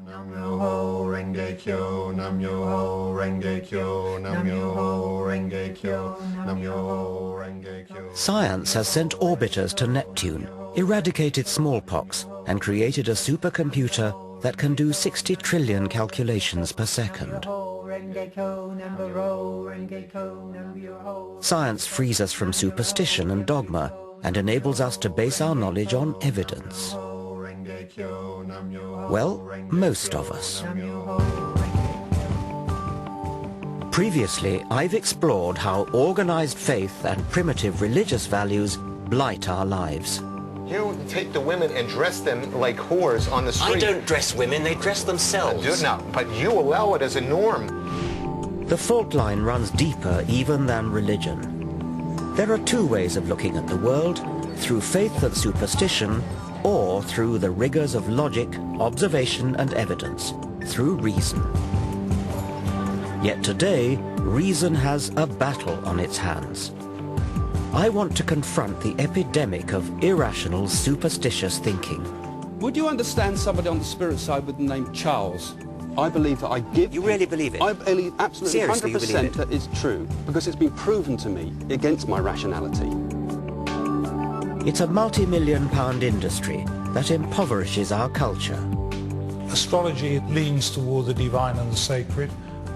Nam Myoho Renge Kyo, Nam Myoho Renge Kyo, Nam Myoho Renge Kyo, Nam Myoho Renge Kyo. Science has sent orbiters to Neptune, eradicated smallpox, and created a supercomputer that can do 60 trillion calculations per second. Science frees us from superstition and dogma and enables us to base our knowledge on evidence. Well, most of us. Previously, I've explored how organized faith and primitive religious values blight our lives. You take the women and dress them like whores on the street. I don't dress women, they dress themselves. No, but you allow it as a norm. The fault line runs deeper even than religion. There are two ways of looking at the world, through faith and superstition, or through the rigors of logic, observation and evidence, through reason. Yet today, reason has a battle on its hands. I want to confront the epidemic of irrational, superstitious thinking. Would you understand somebody on the spirit side with the name Charles? I believe that I give... You really believe it? I believe absolutely. Seriously, 100% that it's true, because it's been proven to me against my rationality. It's a multi-million-pound industry that impoverishes our culture. Astrology leans toward the divine and the sacred,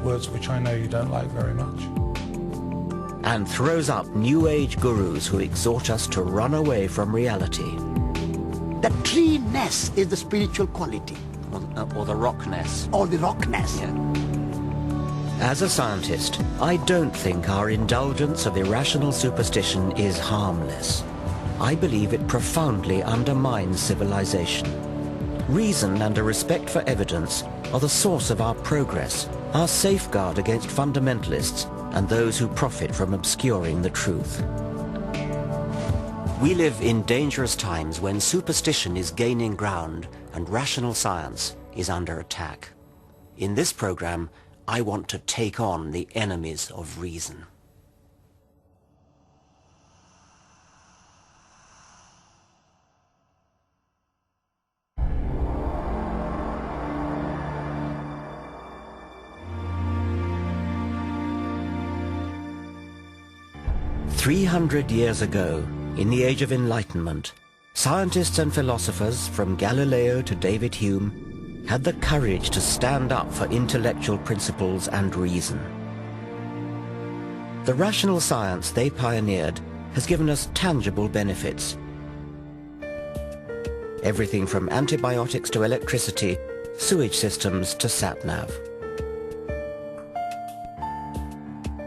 words which I know you don't like very much. And throws up New Age gurus who exhort us to run away from reality. The tree-ness is the spiritual quality. Or the rockness. Or the rockness. Yeah. As a scientist, I don't think our indulgence of irrational superstition is harmless. I believe it profoundly undermines civilization. Reason and a respect for evidence are the source of our progress, our safeguard against fundamentalists and those who profit from obscuring the truth. We live in dangerous times when superstition is gaining ground and rational science is under attack. In this program, I want to take on the enemies of reason. "300 years ago, in the Age of Enlightenment, scientists and philosophers from Galileo to David Hume had the courage to stand up for intellectual principles and reason. The rational science they pioneered has given us tangible benefits. Everything from antibiotics to electricity, sewage systems to sat-nav.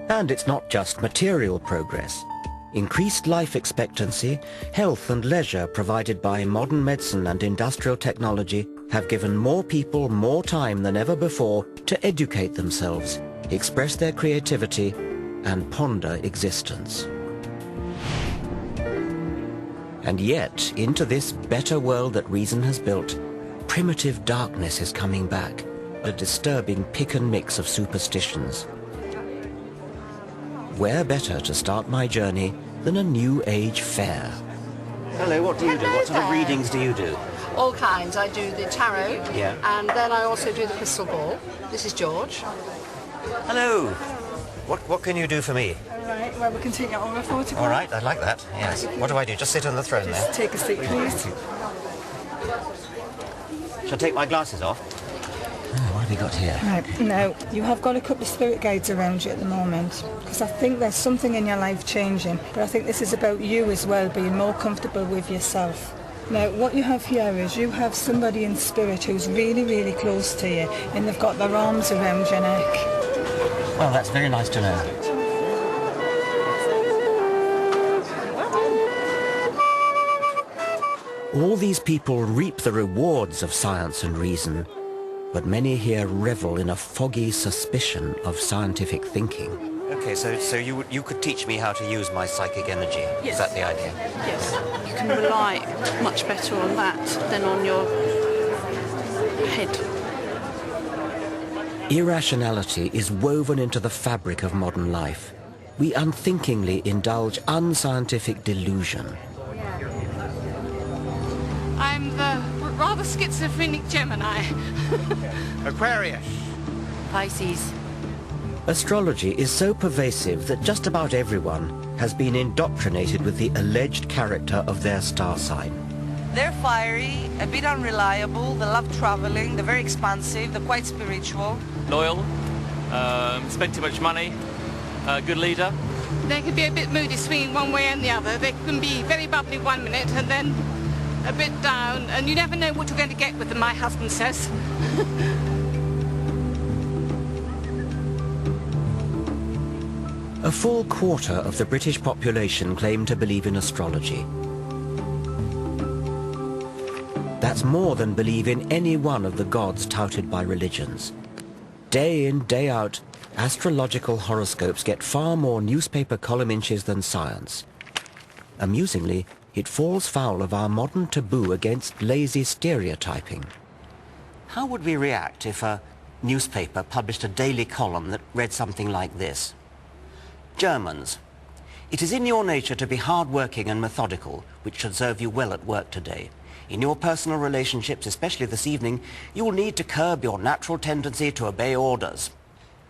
And it's not just material progress. Increased life expectancy, health and leisure provided by modern medicine and industrial technology have given more people more time than ever before to educate themselves, express their creativity, and ponder existence. And yet, into this better world that reason has built, primitive darkness is coming back, a disturbing pick and mix of superstitions. Where better to start my journey than a New Age fair? Hello, what do you do? What sort of readings do you do? All kinds. I do the tarot, Yeah. and then I also do the crystal ball. This is George. Hello. What can you do for me? All right, well, we can take it over a photograph. All right, I'd like that, yes. What do I do? Just sit on the throne there? Just take a seat, please. Shall I take my glasses off? Oh, what have we got here? Right, now, you have got a couple of spirit guides around you at the moment, because I think there's something in your life changing, but I think this is about you as well, being more comfortable with yourself. Now, what you have here is you have somebody in spirit who's really, really close to you, and they've got their arms around your neck. Well, that's very nice to know. All these people reap the rewards of science and reason, but many here revel in a foggy suspicion of scientific thinking. Okay, so you could teach me how to use my psychic energy? Yes. Is that the idea? Yes. You can rely much better on that than on your head. Irrationality is woven into the fabric of modern life. We unthinkingly indulge unscientific delusion. I'm the rather schizophrenic Gemini. Aquarius. Pisces. Astrology is so pervasive that just about everyone has been indoctrinated with the alleged character of their star sign. They're fiery, a bit unreliable, they love traveling, they're very expansive, they're quite spiritual. Loyal, spend too much money, good leader. They can be a bit moody, swinging one way and the other. They can be very bubbly 1 minute and then a bit down, and you never know what you're going to get with them, my husband says. A full quarter of the British population claim to believe in astrology. That's more than believe in any one of the gods touted by religions. Day in, day out, astrological horoscopes get far more newspaper column inches than science. Amusingly, it falls foul of our modern taboo against lazy stereotyping. How would we react if a newspaper published a daily column that read something like this? Germans, it is in your nature to be hard-working and methodical, which should serve you well at work today. In your personal relationships, especially this evening, you will need to curb your natural tendency to obey orders.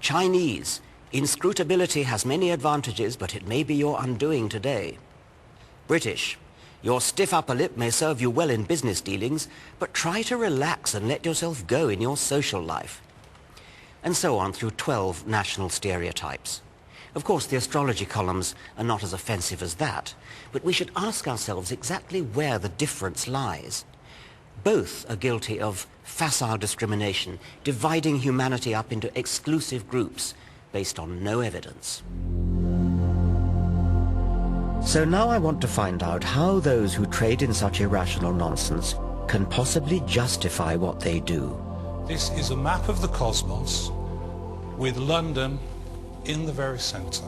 Chinese, inscrutability has many advantages, but it may be your undoing today. British, your stiff upper lip may serve you well in business dealings, but try to relax and let yourself go in your social life. And so on through 12 national stereotypes. Of course, the astrology columns are not as offensive as that, but we should ask ourselves exactly where the difference lies. Both are guilty of facile discrimination, dividing humanity up into exclusive groups based on no evidence. So now I want to find out how those who trade in such irrational nonsense can possibly justify what they do. This is a map of the cosmos with London in the very centre.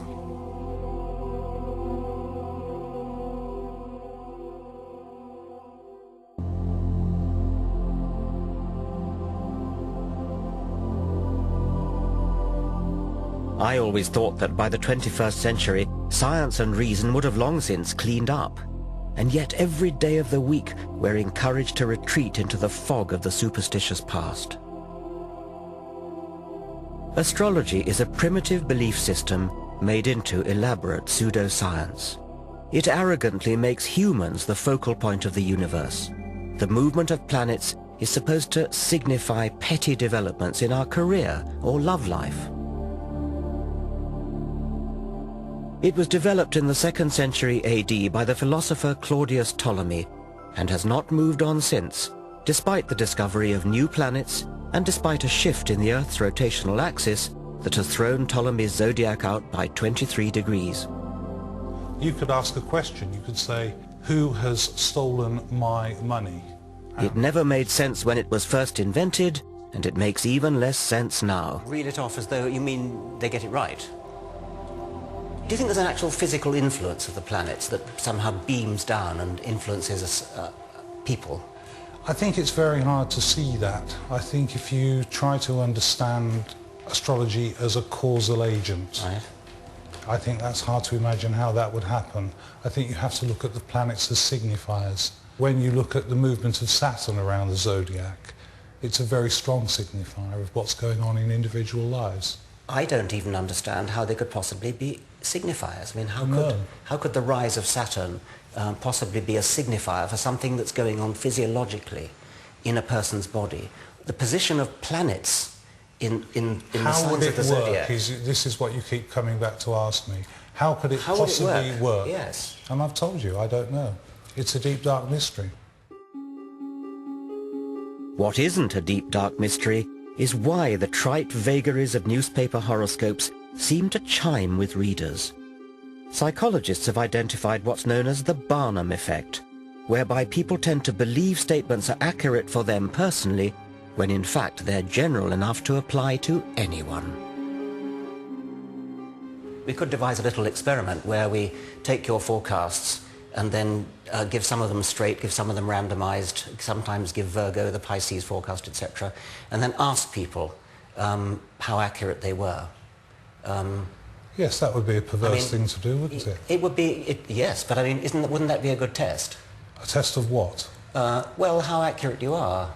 I always thought that by the 21st century, science and reason would have long since cleaned up. And yet every day of the week, we're encouraged to retreat into the fog of the superstitious past. Astrology is a primitive belief system made into elaborate pseudoscience. It arrogantly makes humans the focal point of the universe. The movement of planets is supposed to signify petty developments in our career or love life. It was developed in the 2nd century AD by the philosopher Claudius Ptolemy and has not moved on since, despite the discovery of new planets and despite a shift in the Earth's rotational axis that has thrown Ptolemy's zodiac out by 23 degrees. You could ask a question. You could say, who has stolen my money? It never made sense when it was first invented, and it makes even less sense now. Reel it off as though you mean they get it right. Do you think there's an actual physical influence of the planets that somehow beams down and influences us, people? I think it's very hard to see that. I think if you try to understand astrology as a causal agent, right, I think that's hard to imagine how that would happen. I think you have to look at the planets as signifiers. When you look at the movement of Saturn around the zodiac, it's a very strong signifier of what's going on in individual lives. I don't even understand how they could possibly be signifiers. I mean, how could the rise of Saturn possibly be a signifier for something that's going on physiologically in a person's body? The position of planets in the signs of the zodiac. This is what you keep coming back to ask me. How could it possibly work? Yes. And I've told you, I don't know. It's a deep, dark mystery. What isn't a deep, dark mystery is why the trite vagaries of newspaper horoscopes seem to chime with readers. Psychologists have identified what's known as the Barnum effect, whereby people tend to believe statements are accurate for them personally, when in fact they're general enough to apply to anyone. We could devise a little experiment where we take your forecasts and then give some of them straight, give some of them randomized, sometimes give Virgo the Pisces forecast, etc., and then ask people how accurate they were. Yes, that would be a perverse thing to do, wouldn't it? It would be, yes, but I mean, wouldn't that be a good test? A test of what? Well, how accurate you are.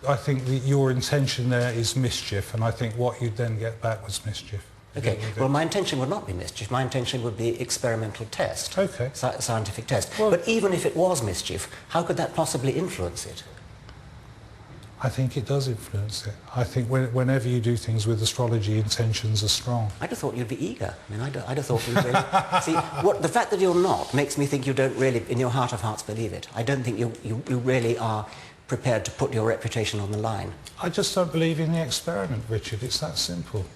I think that your intention there is mischief, and I think what you'd then get back was mischief. Okay, well, my intention would not be mischief. My intention would be experimental test. Okay. Scientific test. Well, but even if it was mischief, how could that possibly influence it? I think it does influence it. I think whenever you do things with astrology, intentions are strong. I'd have thought you'd be eager. I mean, I'd have thought you'd really... See, the fact that you're not makes me think you don't really, in your heart of hearts, believe it. I don't think you really are prepared to put your reputation on the line. I just don't believe in the experiment, Richard. It's that simple.